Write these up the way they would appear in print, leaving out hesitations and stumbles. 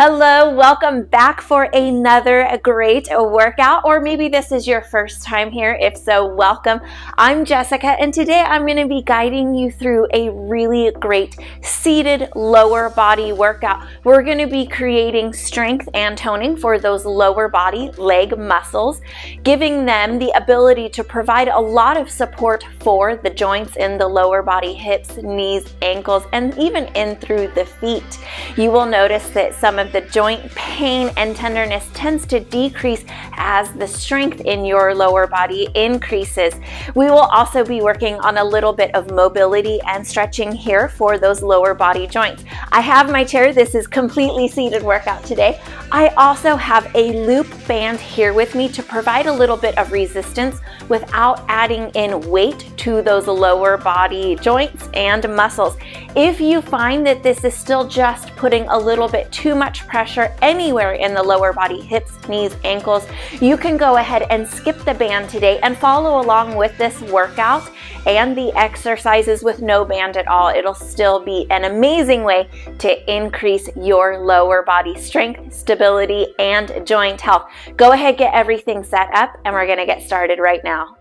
Hello, welcome back for another great workout, or maybe this is your first time here. If so, welcome. I'm Jessica, and today I'm going to be guiding you through a really great seated lower body workout. We're going to be creating strength and toning for those lower body leg muscles, giving them the ability to provide a lot of support for the joints in the lower body, hips, knees, ankles, and even in through the feet. You will notice that some of the joint pain and tenderness tends to decrease as the strength in your lower body increases. We will also be working on a little bit of mobility and stretching here for those lower body joints. I have my chair. This is completely seated workout today. I also have a loop band here with me to provide a little bit of resistance without adding in weight to those lower body joints and muscles. If you find that this is still just putting a little bit too much pressure anywhere in the lower body, hips, knees, ankles, you can go ahead and skip the band today and follow along with this workout and the exercises with no band at all. It'll still be an amazing way to increase your lower body strength, stability, and joint health. Go ahead, get everything set up, and we're going to get started right now.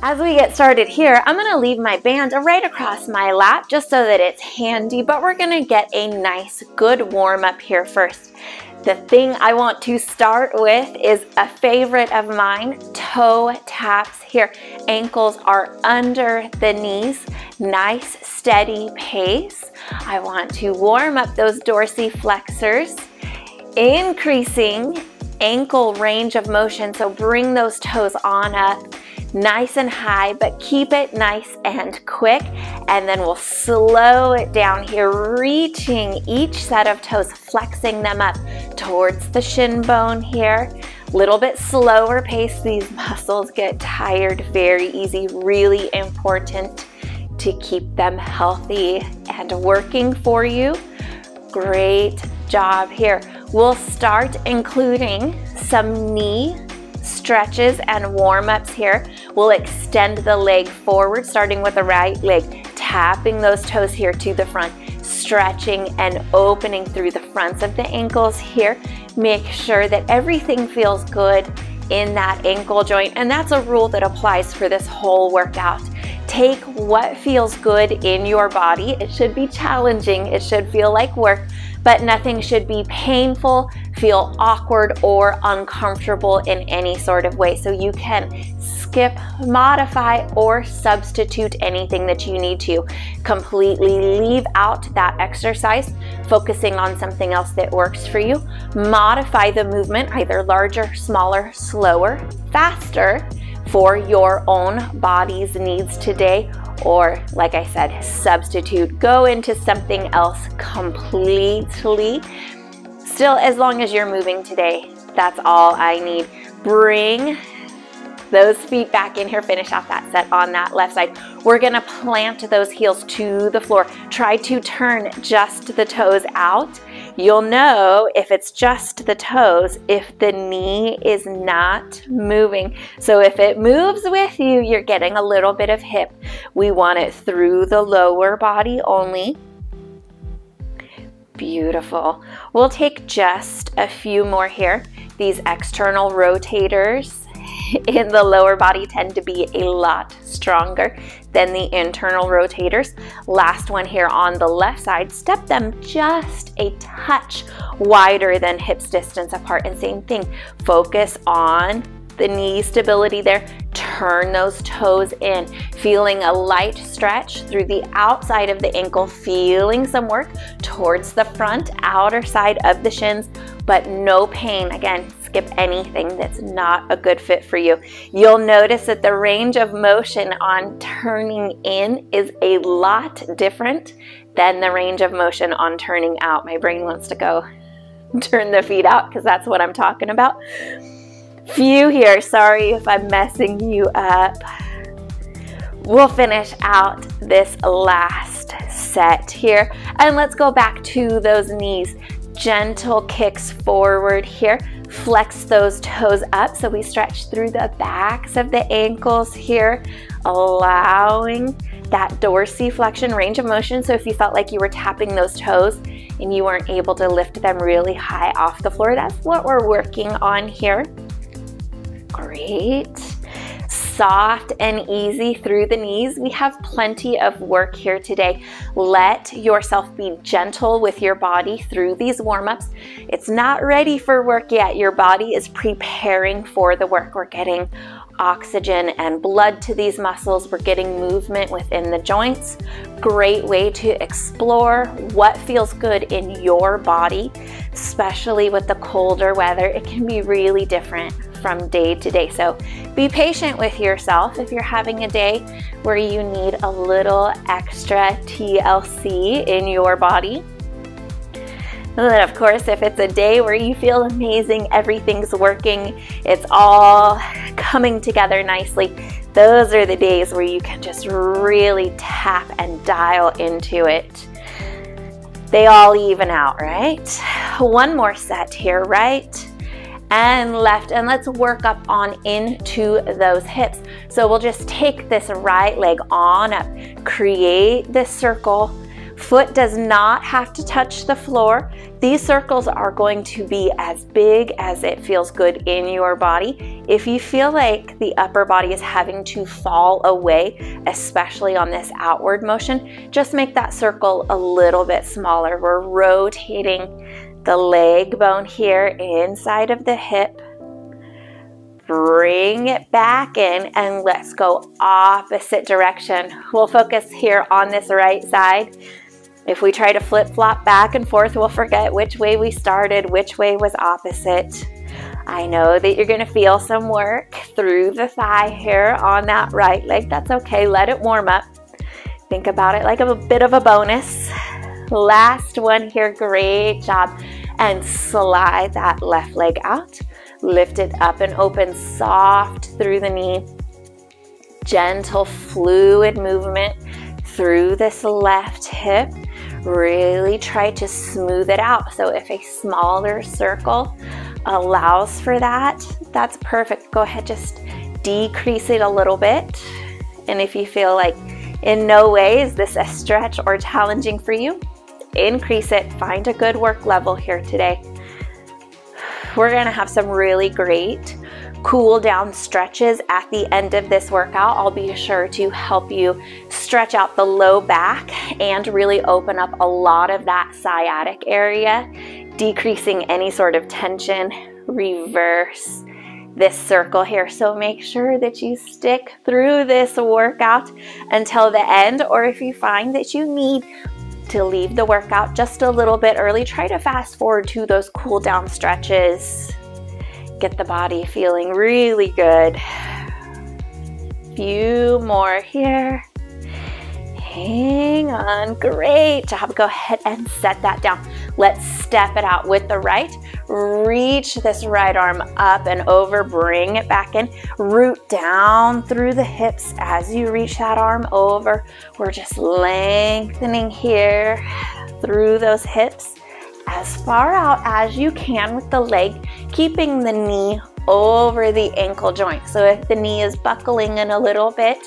As we get started here, I'm going to leave my band right across my lap just so that it's handy, but we're going to get a nice good warm up here first. The thing I want to start with is a favorite of mine, toe taps here. Ankles are under the knees, nice steady pace. I want to warm up those dorsiflexors, increasing ankle range of motion, so bring those toes on up. Nice and high, but keep it nice and quick. And then we'll slow it down here, reaching each set of toes, flexing them up towards the shin bone here. Little bit slower pace. These muscles get tired very easy. Really important to keep them healthy and working for you. Great job here. We'll start including some knee stretches and warm-ups here. We'll extend the leg forward, starting with the right leg, tapping those toes here to the front, stretching and opening through the fronts of the ankles here. Make sure that everything feels good in that ankle joint, and that's a rule that applies for this whole workout. Take what feels good in your body. It should be challenging, it should feel like work, but nothing should be painful, feel awkward, or uncomfortable in any sort of way. So you can skip, modify, or substitute anything that you need to. Completely leave out that exercise, focusing on something else that works for you. Modify the movement, either larger, smaller, slower, faster, for your own body's needs today, or like I said, substitute, go into something else completely. Still, as long as you're moving today, that's all I need. Bring those feet back in here, finish off that set on that left side. We're gonna plant those heels to the floor. Try to turn just the toes out. You'll know if it's just the toes if the knee is not moving. So if it moves with you, you're getting a little bit of hip. We want it through the lower body only. Beautiful. We'll take just a few more here. These external rotators in the lower body tend to be a lot stronger than the internal rotators. Last one here on the left side, step them just a touch wider than hips distance apart, and same thing, focus on the knee stability there. Turn those toes in, feeling a light stretch through the outside of the ankle, feeling some work towards the front outer side of the shins, but no pain. Again, skip anything that's not a good fit for you. You'll notice that the range of motion on turning in is a lot different than the range of motion on turning out. My brain wants to go turn the feet out because that's what I'm talking about. Few here, sorry if I'm messing you up. We'll finish out this last set here, and let's go back to those knees. Gentle kicks forward here. Flex those toes up so we stretch through the backs of the ankles here. allowing that dorsiflexion range of motion. So if you felt like you were tapping those toes and you weren't able to lift them really high off the floor, that's what we're working on here. Great. Soft and easy through the knees. We have plenty of work here today. Let yourself be gentle with your body through these warm-ups. It's not ready for work yet. Your body is preparing for the work. We're getting oxygen and blood to these muscles. We're getting movement within the joints. Great way to explore what feels good in your body, especially with the colder weather. It can be really different from day to day. So be patient with yourself if you're having a day where you need a little extra TLC in your body. And then of course, if it's a day where you feel amazing, everything's working, it's all coming together nicely, those are the days where you can just really tap and dial into it. They all even out, right? One more set here, right and left, and let's work up on into those hips. So we'll just take this right leg on up, create this circle. Foot does not have to touch the floor. These circles are going to be as big as it feels good in your body. If you feel like the upper body is having to fall away, especially on this outward motion, just make that circle a little bit smaller. We're rotating the leg bone here inside of the hip. Bring it back in and let's go opposite direction. We'll focus here on this right side. If we try to flip-flop back and forth, we'll forget which way we started, which way was opposite. I know that you're going to feel some work through the thigh here on that right leg. That's okay. Let it warm up. Think about it like a bit of a bonus. Last one here, great job. And slide that left leg out. Lift it up and open, soft through the knee. Gentle, fluid movement through this left hip. Really try to smooth it out. So if a smaller circle allows for that, that's perfect. Go ahead, just decrease it a little bit. And if you feel like in no way is this a stretch or challenging for you, increase it. Find a good work level here today. We're gonna have some really great cool down stretches at the end of this workout. I'll be sure to help you stretch out the low back and really open up a lot of that sciatic area, decreasing any sort of tension. Reverse this circle here. So make sure that you stick through this workout until the end, or if you find that you need to leave the workout just a little bit early, try to fast forward to those cool down stretches. Get the body feeling really good. Few more here. Hang on, great job. Go ahead and set that down. Let's step it out with the right. Reach this right arm up and over, bring it back in. Root down through the hips as you reach that arm over. We're just lengthening here through those hips as far out as you can with the leg, keeping the knee over the ankle joint. So if the knee is buckling in a little bit,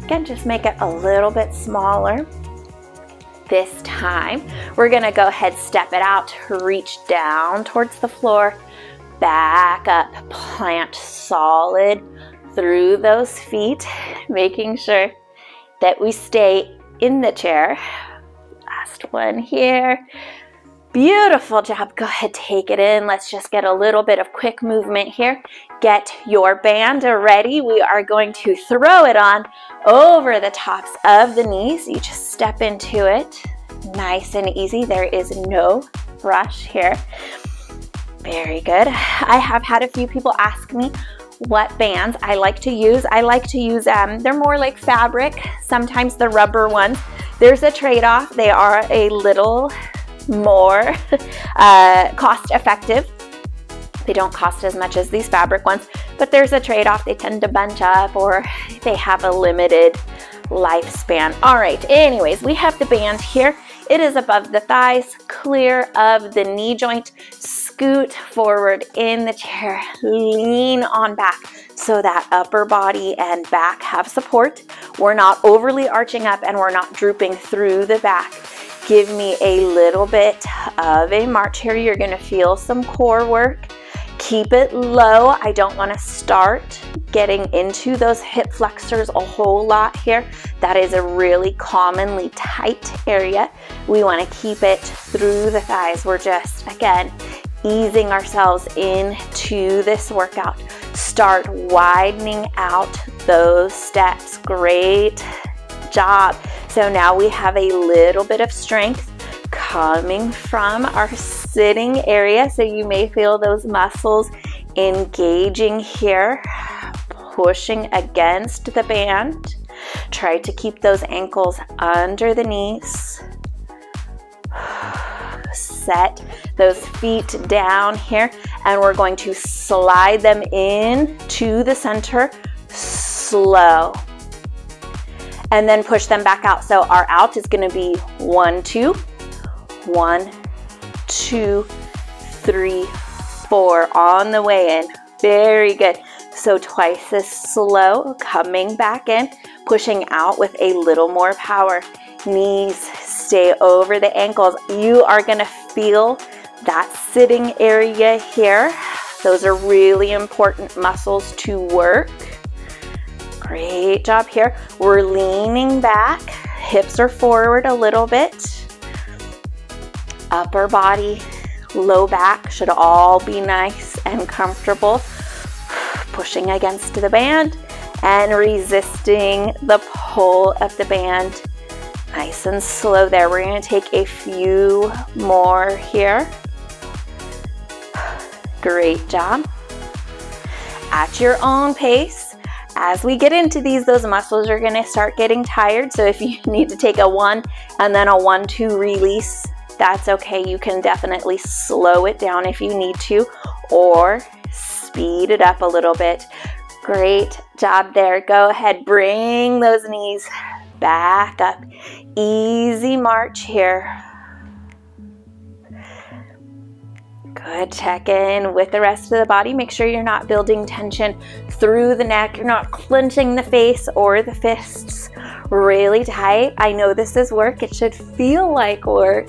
again, just make it a little bit smaller. This time, we're gonna go ahead, step it out, reach down towards the floor, back up, plant solid through those feet, making sure that we stay in the chair. Last one here. Beautiful job. Go ahead, take it in. Let's just get a little bit of quick movement here. Get your band ready. We are going to throw it on over the tops of the knees. You just step into it. Nice and easy. There is no rush here. Very good. I have had a few people ask me what bands I like to use. I like to use, they're more like fabric, sometimes the rubber ones. There's a trade-off. They are a little more cost effective. They don't cost as much as these fabric ones, but there's a trade-off. They tend to bunch up or they have a limited lifespan. All right, anyways, we have the band here. It is above the thighs, clear of the knee joint. Scoot forward in the chair, lean on back. so that upper body and back have support. We're not overly arching up and we're not drooping through the back. Give me a little bit of a march here. You're gonna feel some core work. Keep it low. I don't want to start getting into those hip flexors a whole lot here. That is a really commonly tight area. We want to keep it through the thighs. We're just, again, easing ourselves into this workout. Start widening out those steps. Great job. So now we have a little bit of strength coming from our sitting area. So you may feel those muscles engaging here, pushing against the band. Try to keep those ankles under the knees. Set those feet down here, and we're going to slide them in to the center, slow. And then push them back out. So our out is going to be 1, 2, 1, 2, 3, 4 on the way in. Very good. So twice as slow, coming back in, pushing out with a little more power. Knees stay over the ankles. You are going to feel that sitting area here. Those are really important muscles to work. Great job here. We're leaning back. Hips are forward a little bit. Upper body, low back should all be nice and comfortable. Pushing against the band and resisting the pull of the band. Nice and slow there. We're going to take a few more here. Great job. At your own pace. As we get into these, those muscles are going to start getting tired. So if you need to take a 1 and then a 1, 2 release, that's okay. You can definitely slow it down if you need to, or speed it up a little bit. Great job there. Go ahead, bring those knees back up. Easy march here. Good. Check in with the rest of the body. Make sure you're not building tension through the neck. You're not clenching the face or the fists really tight. I know this is work. It should feel like work,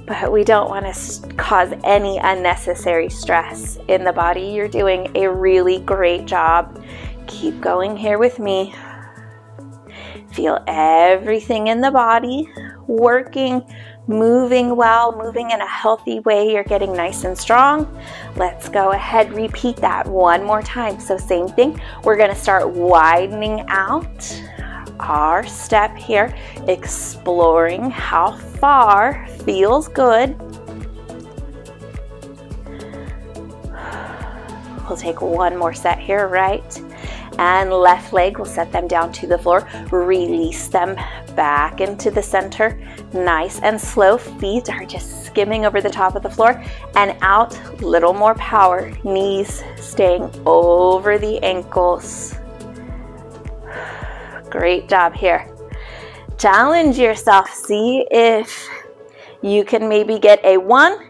but we don't want to cause any unnecessary stress in the body. You're doing a really great job. Keep going here with me. Feel everything in the body working, moving well, moving in a healthy way. You're getting nice and strong. Let's go ahead, repeat that one more time. So same thing, we're going to start widening out our step here, exploring how far feels good. We'll take one more set here, right and left leg. We'll set them down to the floor, release them back into the center. Nice and slow. Feet are just skimming over the top of the floor and out. Little more power. Knees staying over the ankles. Great job here. Challenge yourself. See if you can maybe get a 1,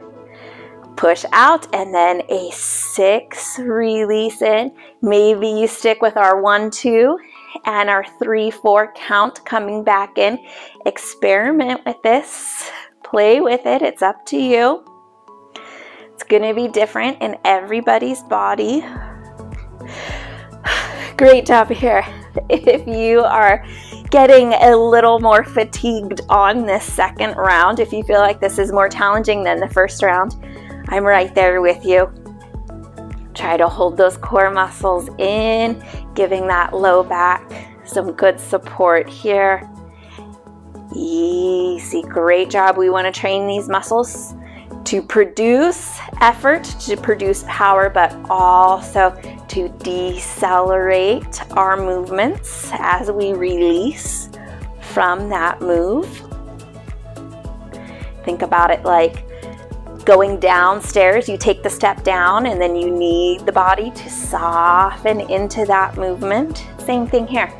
push out, and then a 6, release in. Maybe you stick with our 1, 2, and our 3, 4 count coming back in. Experiment with this. Play with it. It's up to you. It's going to be different in everybody's body. Great job here. If you are getting a little more fatigued on this second round, if you feel like this is more challenging than the first round, I'm right there with you. Try to hold those core muscles in, giving that low back some good support here. Easy, great job. We want to train these muscles to produce effort, to produce power, but also to decelerate our movements as we release from that move. Think about it like going downstairs. You take the step down and then you need the body to soften into that movement. Same thing here.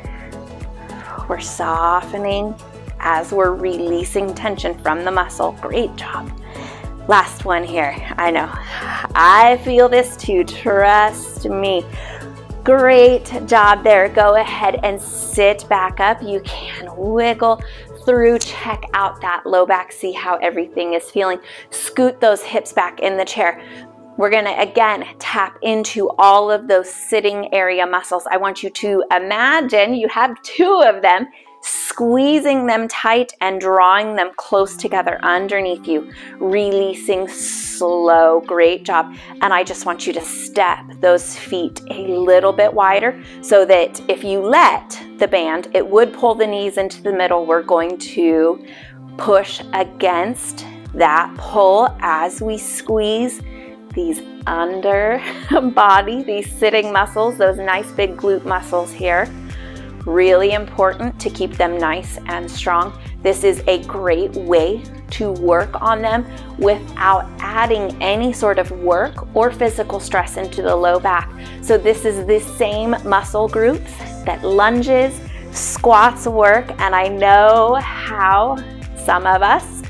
We're softening as we're releasing tension from the muscle. Great job. Last one here. I know. I feel this too. Trust me. Great job there. Go ahead and sit back up. You can wiggle through, check out that low back, see how everything is feeling. Scoot those hips back in the chair. We're gonna, again, tap into all of those sitting area muscles. I want you to imagine you have 2 of them, squeezing them tight and drawing them close together underneath you, releasing slow. Great job. And I just want you to step those feet a little bit wider so that if you let the band, it would pull the knees into the middle. We're going to push against that pull as we squeeze these under body, these sitting muscles, those nice big glute muscles here. Really important to keep them nice and strong. This is a great way to work on them without adding any sort of work or physical stress into the low back. So this is the same muscle groups that lunges, squats work, and I know how some of us,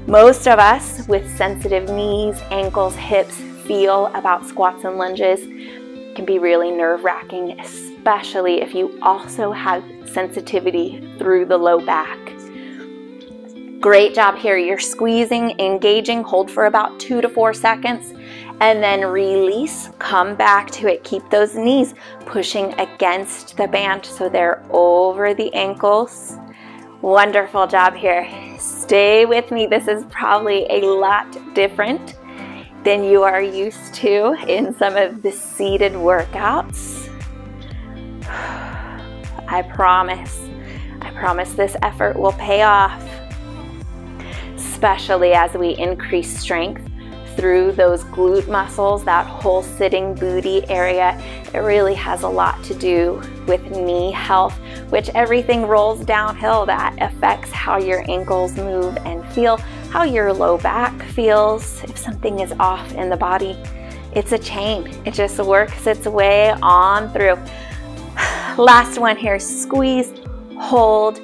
most of us with sensitive knees, ankles, hips feel about squats and lunges. It can be really nerve-wracking, especially if you also have sensitivity through the low back. Great job here. You're squeezing, engaging, hold for about 2 to 4 seconds, and then release, come back to it. Keep those knees pushing against the band so they're over the ankles. Wonderful job here. Stay with me. This is probably a lot different than you are used to in some of the seated workouts. I promise this effort will pay off, especially as we increase strength through those glute muscles, that whole sitting booty area. It really has a lot to do with knee health, which everything rolls downhill. That affects how your ankles move and feel, how your low back feels. If something is off in the body, it's a chain. It just works its way on through. Last one here, squeeze, hold,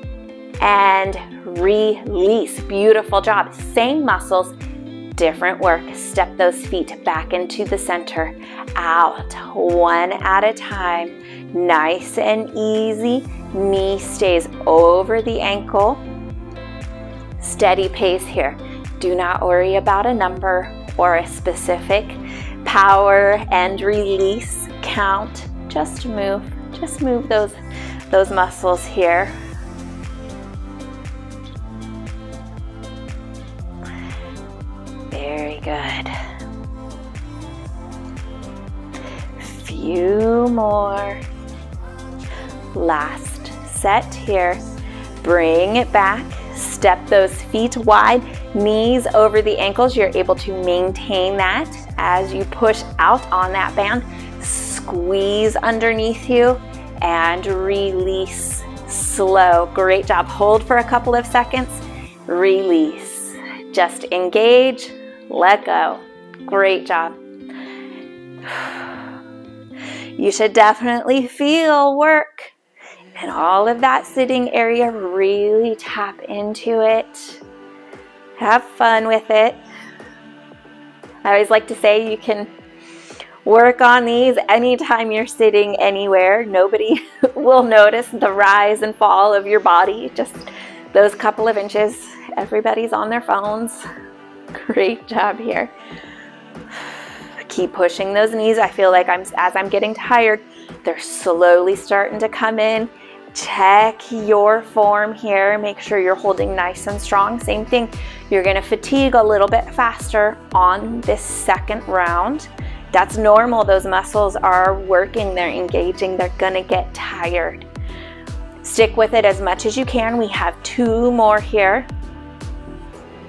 and release. Beautiful job. Same muscles, different work. Step those feet back into the center, out, one at a time. Nice and easy. Knee stays over the ankle. Steady pace here. Do not worry about a number or a specific power and release count. Just move those muscles here. Very good. Few more. Last set here. Bring it back. Step those feet wide, knees over the ankles. You're able to maintain that as you push out on that band. Squeeze underneath you and release slow. Great job. Hold for a couple of seconds. Release. Just engage. Let go. Great job. You should definitely feel work and all of that sitting area. Really tap into it. Have fun with it. I always like to say you can work on these anytime you're sitting anywhere. Nobody will notice the rise and fall of your body. Just those couple of inches. Everybody's on their phones. Great job here. Keep pushing those knees. I feel like as I'm getting tired, they're slowly starting to come in. Check your form here. Make sure you're holding nice and strong. Same thing. You're going to fatigue a little bit faster on this second round. That's normal. Those muscles are working. They're engaging. They're going to get tired. Stick with it as much as you can. We have 2 more here.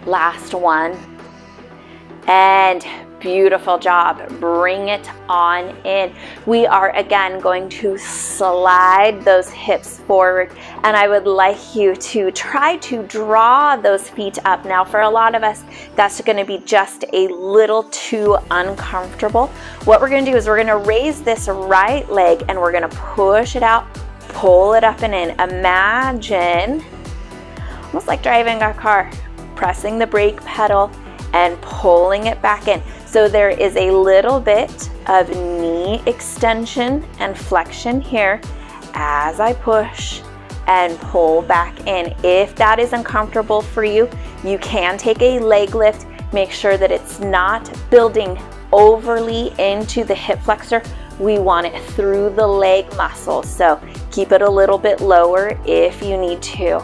Last one. And beautiful job. Bring it on in. We are again going to slide those hips forward, and I would like you to try to draw those feet up. Now for a lot of us, that's going to be just a little too uncomfortable. What we're going to do is we're going to raise this right leg and we're going to push it out, pull it up and in. Imagine almost like driving a car, pressing the brake pedal and pulling it back in. So there is a little bit of knee extension and flexion here as I push and pull back in. If that is uncomfortable for you, you can take a leg lift. Make sure that it's not building overly into the hip flexor. We want it through the leg muscles, so keep it a little bit lower if you need to.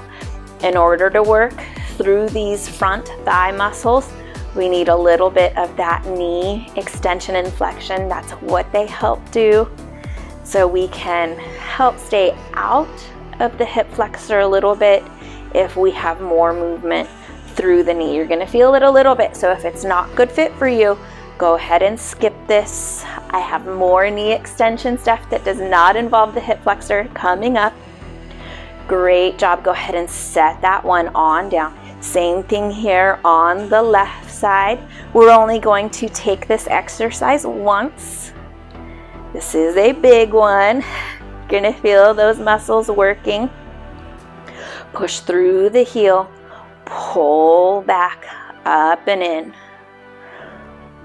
In order to work through these front thigh muscles, we need a little bit of that knee extension and flexion. That's what they help do. So we can help stay out of the hip flexor a little bit if we have more movement through the knee. You're gonna feel it a little bit, so if it's not good fit for you, go ahead and skip this. I have more knee extension stuff that does not involve the hip flexor coming up. Great job. Go ahead and set that one on down. Same thing here on the left side. We're only going to take this exercise once. This is a big one. You're gonna feel those muscles working. Push through the heel, pull back, up and in.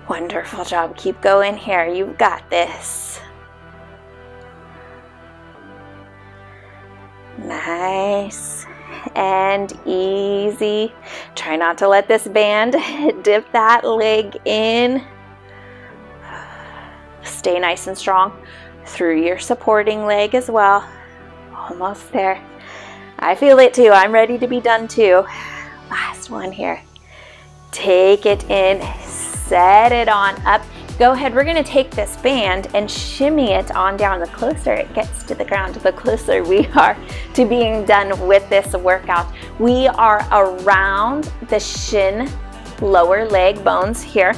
Wonderful job. Keep going here. You've got this. Nice and easy. Try not to let this band dip that leg in. Stay nice and strong through your supporting leg as well. Almost there. I feel it too. I'm ready to be done too. Last one here. Take it in. Set it on up. Go ahead, we're gonna take this band and shimmy it on down. The closer it gets to the ground, the closer we are to being done with this workout. We are around the shin lower leg bones here.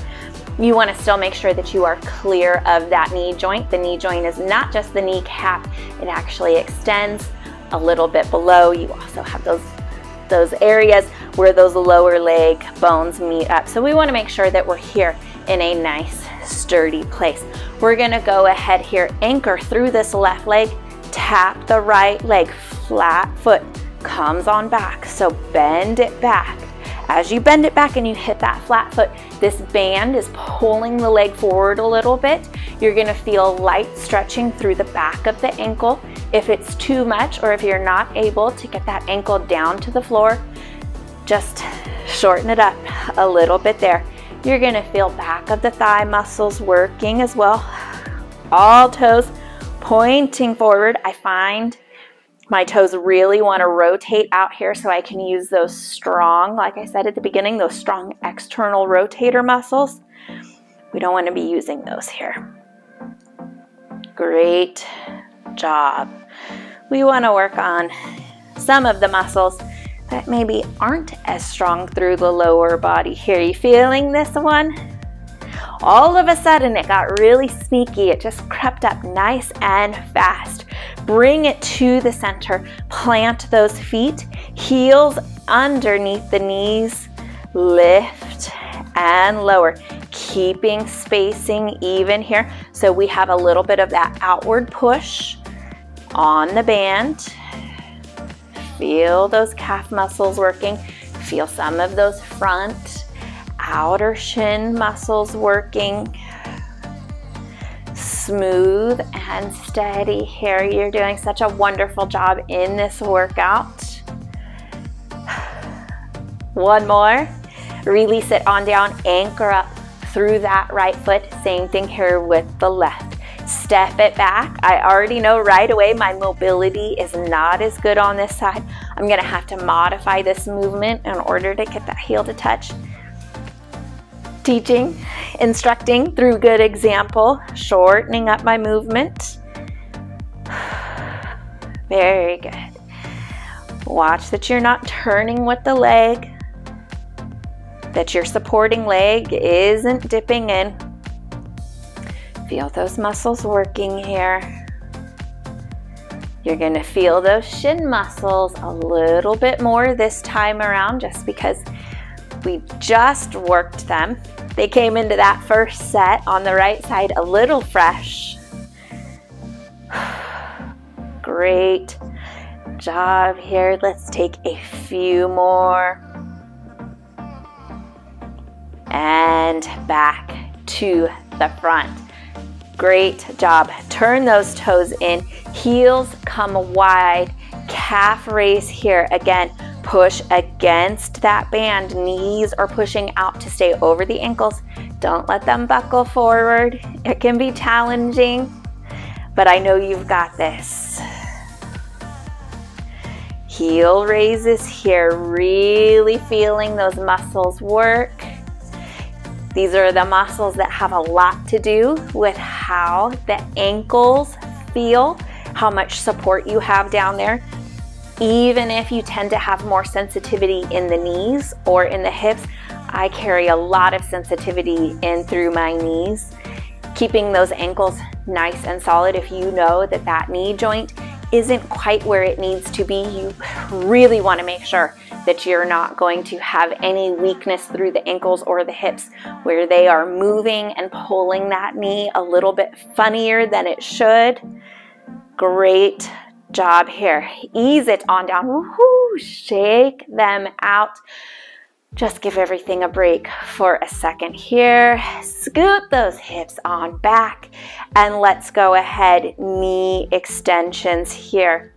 You wanna still make sure that you are clear of that knee joint. The knee joint is not just the kneecap, it actually extends a little bit below. You also have those areas where those lower leg bones meet up. So we want to make sure that we're here in a nice sturdy place. We're going to go ahead here, anchor through this left leg, tap the right leg, flat foot comes on back. So bend it back. As you bend it back and you hit that flat foot, this band is pulling the leg forward a little bit. You're gonna feel light stretching through the back of the ankle. If it's too much or if you're not able to get that ankle down to the floor, just shorten it up a little bit there. You're gonna feel back of the thigh muscles working as well. All toes pointing forward. I find my toes really want to rotate out here so I can use those strong, like I said at the beginning, those strong external rotator muscles. We don't want to be using those here. Great job. We want to work on some of the muscles that maybe aren't as strong through the lower body here. You feeling this one? All of a sudden it got really sneaky. It just crept up nice and fast. Bring it to the center. Plant those feet, heels underneath the knees. Lift and lower. Keeping spacing even here. So we have a little bit of that outward push on the band. Feel those calf muscles working. Feel some of those front outer shin muscles working. Smooth and steady here. You're doing such a wonderful job in this workout. One more. Release it on down, anchor up through that right foot. Same thing here with the left. Step it back. I already know right away my mobility is not as good on this side. I'm gonna have to modify this movement in order to get that heel to touch. Teaching, instructing through good example, shortening up my movement. Very good. Watch that you're not turning with the leg, that your supporting leg isn't dipping in. Feel those muscles working here. You're gonna feel those shin muscles a little bit more this time around just because we just worked them. They came into that first set on the right side a little fresh. Great job here. Let's take a few more. And back to the front. Great job. Turn those toes in, heels come wide, calf raise here. Again, push against that band. Knees are pushing out to stay over the ankles. Don't let them buckle forward. It can be challenging, but I know you've got this. Heel raises here, really feeling those muscles work. These are the muscles that have a lot to do with how the ankles feel, how much support you have down there. Even if you tend to have more sensitivity in the knees or in the hips, I carry a lot of sensitivity in through my knees. Keeping those ankles nice and solid, if you know that that knee joint isn't quite where it needs to be, you really want to make sure that you're not going to have any weakness through the ankles or the hips where they are moving and pulling that knee a little bit funnier than it should. Great job here. Ease it on down. Woohoo! Shake them out. Just give everything a break for a second here. Scoot those hips on back, and let's go ahead, knee extensions here.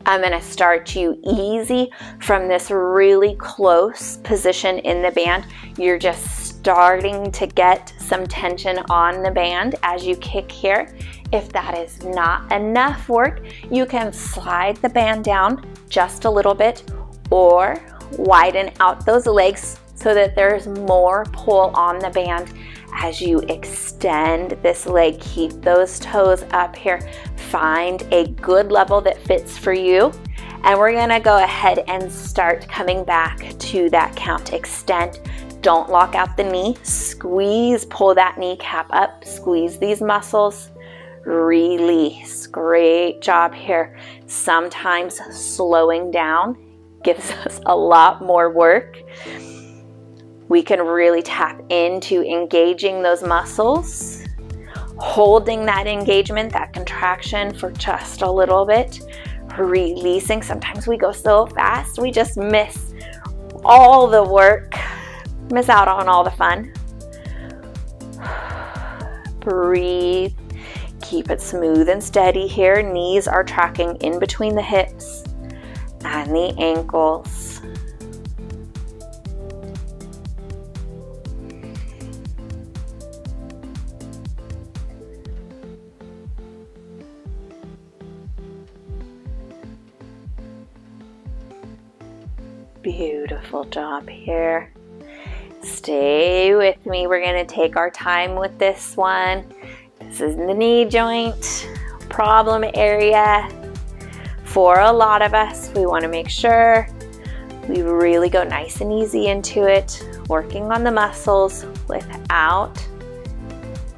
I'm going to start you easy from this really close position in the band. You're just starting to get some tension on the band as you kick here. If that is not enough work, you can slide the band down just a little bit or widen out those legs so that there's more pull on the band as you extend this leg. Keep those toes up here. Find a good level that fits for you. And we're gonna go ahead and start coming back to that count. Extend. Don't lock out the knee. Squeeze, pull that kneecap up. Squeeze these muscles. Release. Great job here. Sometimes slowing down gives us a lot more work. We can really tap into engaging those muscles, holding that engagement, that contraction for just a little bit, releasing. Sometimes we go so fast, we just miss all the work, miss out on all the fun. Breathe. Keep it smooth and steady here. Knees are tracking in between the hips and the ankles. Beautiful job here. Stay with me. We're going to take our time with this one. This is the knee joint problem area. For a lot of us, we want to make sure we really go nice and easy into it, working on the muscles without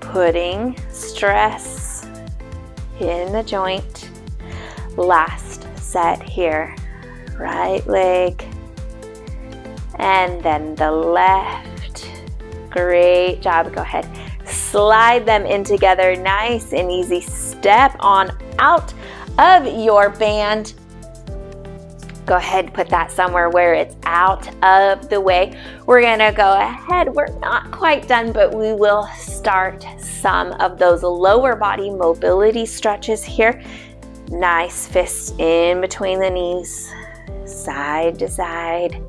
putting stress in the joint. Last set here. Right leg and then the left. Great job. Go ahead. Slide them in together. Nice and easy. Step on out of your band. Go ahead, put that somewhere where it's out of the way. We're gonna go ahead, we're not quite done, but we will start some of those lower body mobility stretches here. Nice fists in between the knees, side to side,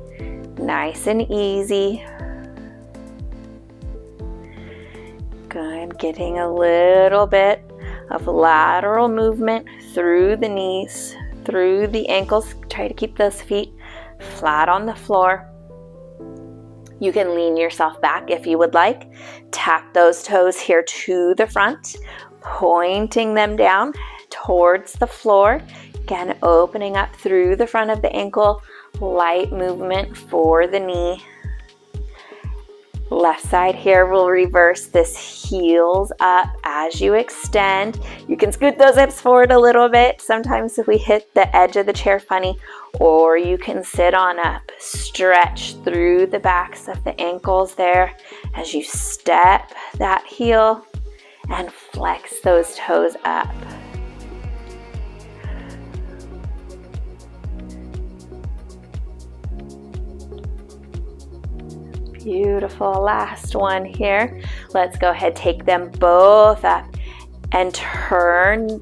nice and easy. Good, getting a little bit of lateral movement through the knees, through the ankles. Try to keep those feet flat on the floor. You can lean yourself back if you would like. Tap those toes here to the front, pointing them down towards the floor. Again, opening up through the front of the ankle, light movement for the knee. Left side here, we'll reverse this heels up as you extend. You can scoot those hips forward a little bit. Sometimes if we hit the edge of the chair funny, or you can sit on up. Stretch through the backs of the ankles there as you step that heel and flex those toes up. Beautiful. Last one here. Let's go ahead, take them both up. and turn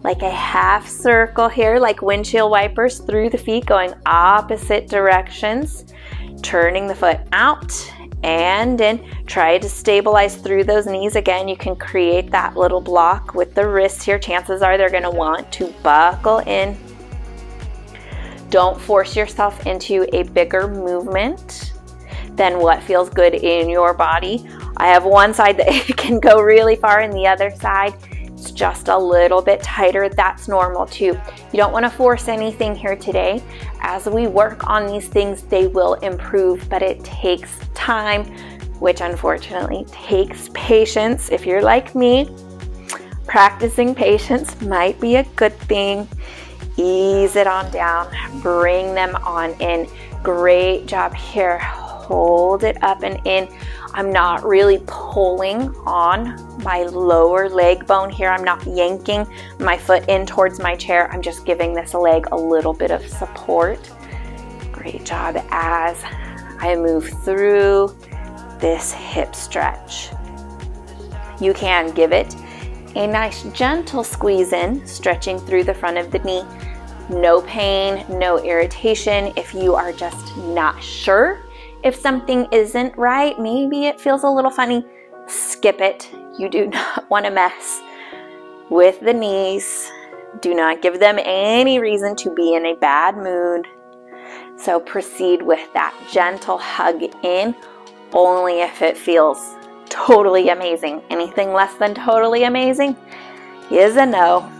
like a half circle here, like windshield wipers through the feet, going opposite directions, turning the foot out and in. Try to stabilize through those knees. Again, you can create that little block with the wrists here. Chances are they're going to want to buckle in. Don't force yourself into a bigger movement than what feels good in your body. I have one side that can go really far and the other side it's just a little bit tighter. That's normal too. You don't want to force anything here today. As we work on these things, they will improve, but it takes time, which unfortunately takes patience. If you're like me, practicing patience might be a good thing. Ease it on down, bring them on in. Great job here. Hold it up and in. I'm not really pulling on my lower leg bone here. I'm not yanking my foot in towards my chair. I'm just giving this leg a little bit of support. Great job as I move through this hip stretch. You can give it a nice gentle squeeze in, stretching through the front of the knee. No pain, no irritation. If you are just not sure if something isn't right, maybe it feels a little funny, skip it. You do not want to mess with the knees. Do not give them any reason to be in a bad mood. So proceed with that gentle hug in, only if it feels totally amazing. Anything less than totally amazing is a no.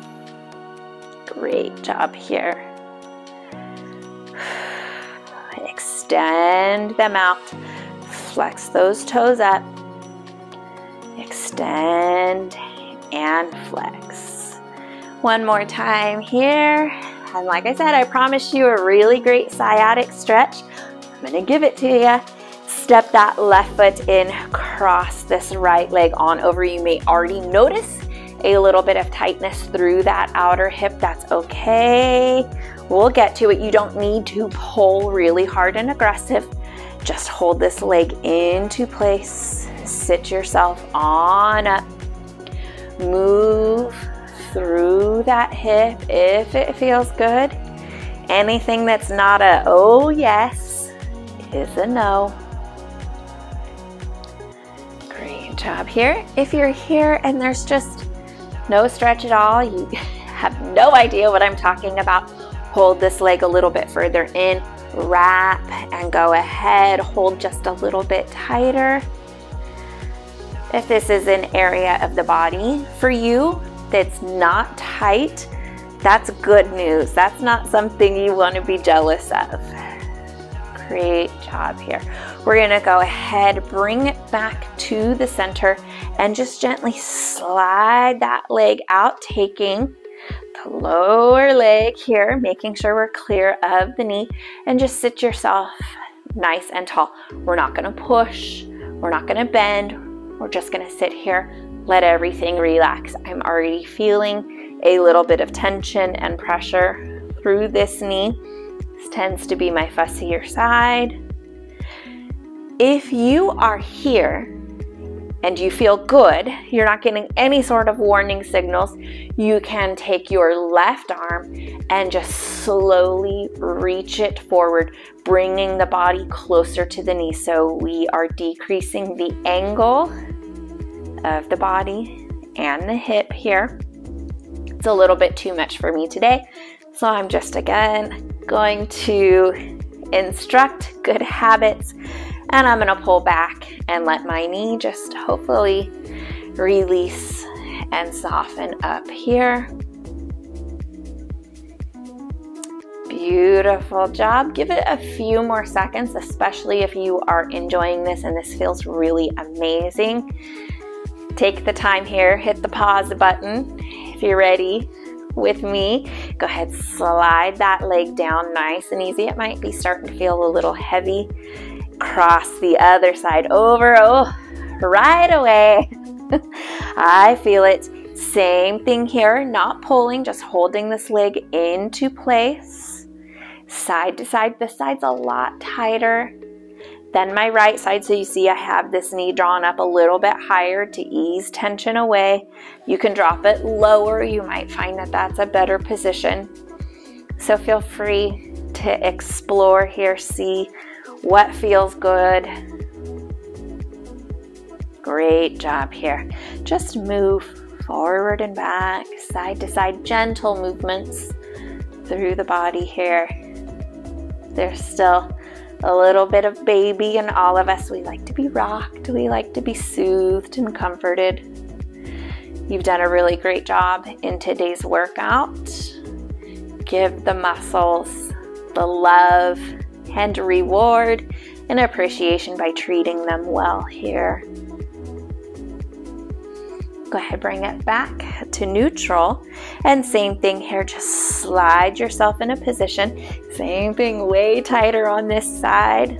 Great job here. Extend them out. Flex those toes up. Extend and flex. One more time here. And like I said, I promised you a really great sciatic stretch. I'm going to give it to you. Step that left foot in, cross this right leg on over. You may already notice a little bit of tightness through that outer hip. That's okay. We'll get to it. You don't need to pull really hard and aggressive. Just hold this leg into place. Sit yourself on up. Move through that hip if it feels good. Anything that's not a oh yes is a no. Great job here. If you're here and there's just no stretch at all, you have no idea what I'm talking about, hold this leg a little bit further in, wrap and go ahead, hold just a little bit tighter. If this is an area of the body for you that's not tight, that's good news. That's not something you want to be jealous of. Great job here. We're going to go ahead, bring it back to the center and just gently slide that leg out, taking the lower leg here, making sure we're clear of the knee, and just sit yourself nice and tall. We're not going to push. We're not going to bend. We're just going to sit here, let everything relax. I'm already feeling a little bit of tension and pressure through this knee. This tends to be my fussier side. If you are here and you feel good, you're not getting any sort of warning signals, you can take your left arm and just slowly reach it forward, bringing the body closer to the knee. So we are decreasing the angle of the body and the hip here. It's a little bit too much for me today, so I'm just again going to instruct good habits, and I'm going to pull back and let my knee just hopefully release and soften up here. Beautiful job. Give it a few more seconds, especially if you are enjoying this and this feels really amazing. Take the time here, hit the pause button if you're ready with me. Go ahead, slide that leg down nice and easy. It might be starting to feel a little heavy. Cross the other side over. Oh, right away. I feel it. Same thing here, not pulling, just holding this leg into place. Side to side. This side's a lot tighter then my right side. So you see I have this knee drawn up a little bit higher to ease tension away. You can drop it lower. You might find that that's a better position. So feel free to explore here, see what feels good. Great job here. Just move forward and back, side to side, gentle movements through the body here. There's still a little bit of baby in all of us. We like to be rocked. We like to be soothed and comforted. You've done a really great job in today's workout. Give the muscles the love and reward and appreciation by treating them well here. Go ahead, bring it back to neutral. And same thing here, just slide yourself in a position. Same thing, way tighter on this side.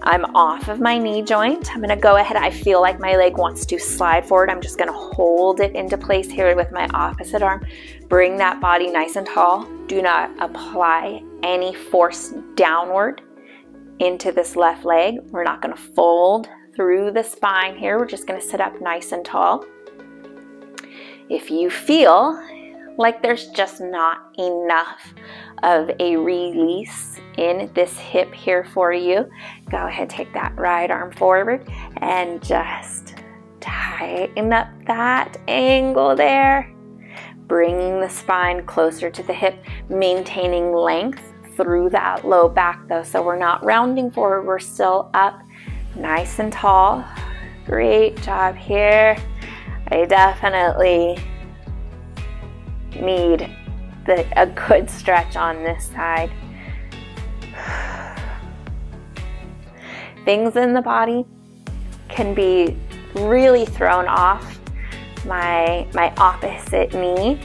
I'm off of my knee joint. I'm gonna go ahead, I feel like my leg wants to slide forward. I'm just gonna hold it into place here with my opposite arm. Bring that body nice and tall. Do not apply any force downward into this left leg. We're not gonna fold through the spine here. We're just going to sit up nice and tall. If you feel like there's just not enough of a release in this hip here for you, go ahead, take that right arm forward and just tighten up that angle there, bringing the spine closer to the hip, maintaining length through that low back though, so we're not rounding forward, we're still up nice and tall. Great job here. I definitely need a good stretch on this side. Things in the body can be really thrown off. My opposite knee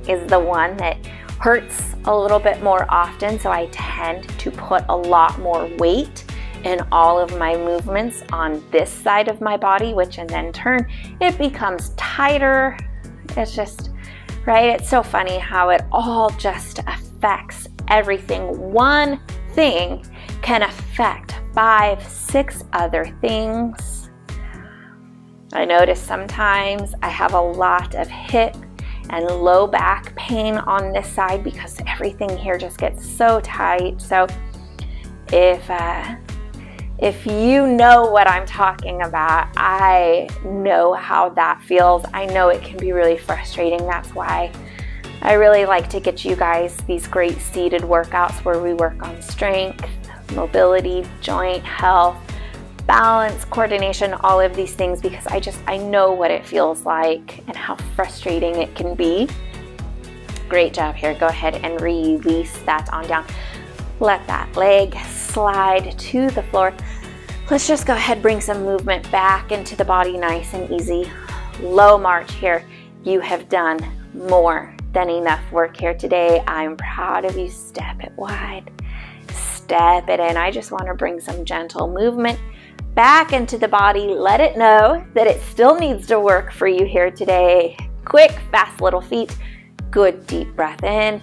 is the one that hurts a little bit more often, so I tend to put a lot more weight in all of my movements on this side of my body, which in then turn, it becomes tighter. It's just, right? It's so funny how it all just affects everything. One thing can affect 5, 6 other things. I notice sometimes I have a lot of hip and low back pain on this side because everything here just gets so tight. So if you know what I'm talking about, I know how that feels. I know it can be really frustrating. That's why I really like to get you guys these great seated workouts where we work on strength, mobility, joint health, balance, coordination, all of these things, because I know what it feels like and how frustrating it can be. Great job here. Go ahead and release that on down. Let that leg slide to the floor. Let's just go ahead, bring some movement back into the body, nice and easy. Low march here. You have done more than enough work here today. I'm proud of you. Step it wide, step it in. I just want to bring some gentle movement back into the body. Let it know that it still needs to work for you here today. Quick, fast little feet. Good deep breath in.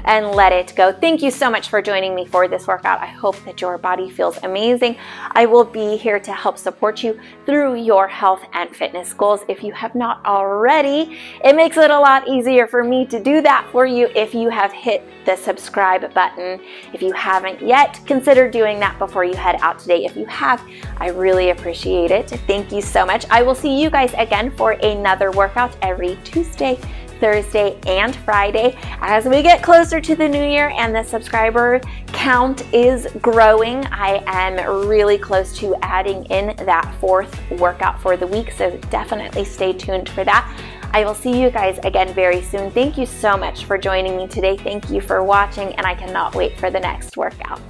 And let it go. Thank you so much for joining me for this workout. I hope that your body feels amazing. I will be here to help support you through your health and fitness goals. If you have not already, it makes it a lot easier for me to do that for you if you have hit the subscribe button. If you haven't yet, consider doing that before you head out today. If you have, I really appreciate it. Thank you so much. I will see you guys again for another workout every Tuesday, Thursday, and Friday. As we get closer to the new year and the subscriber count is growing, I am really close to adding in that 4th workout for the week, so definitely stay tuned for that. I will see you guys again very soon. Thank you so much for joining me today. Thank you for watching, and I cannot wait for the next workout.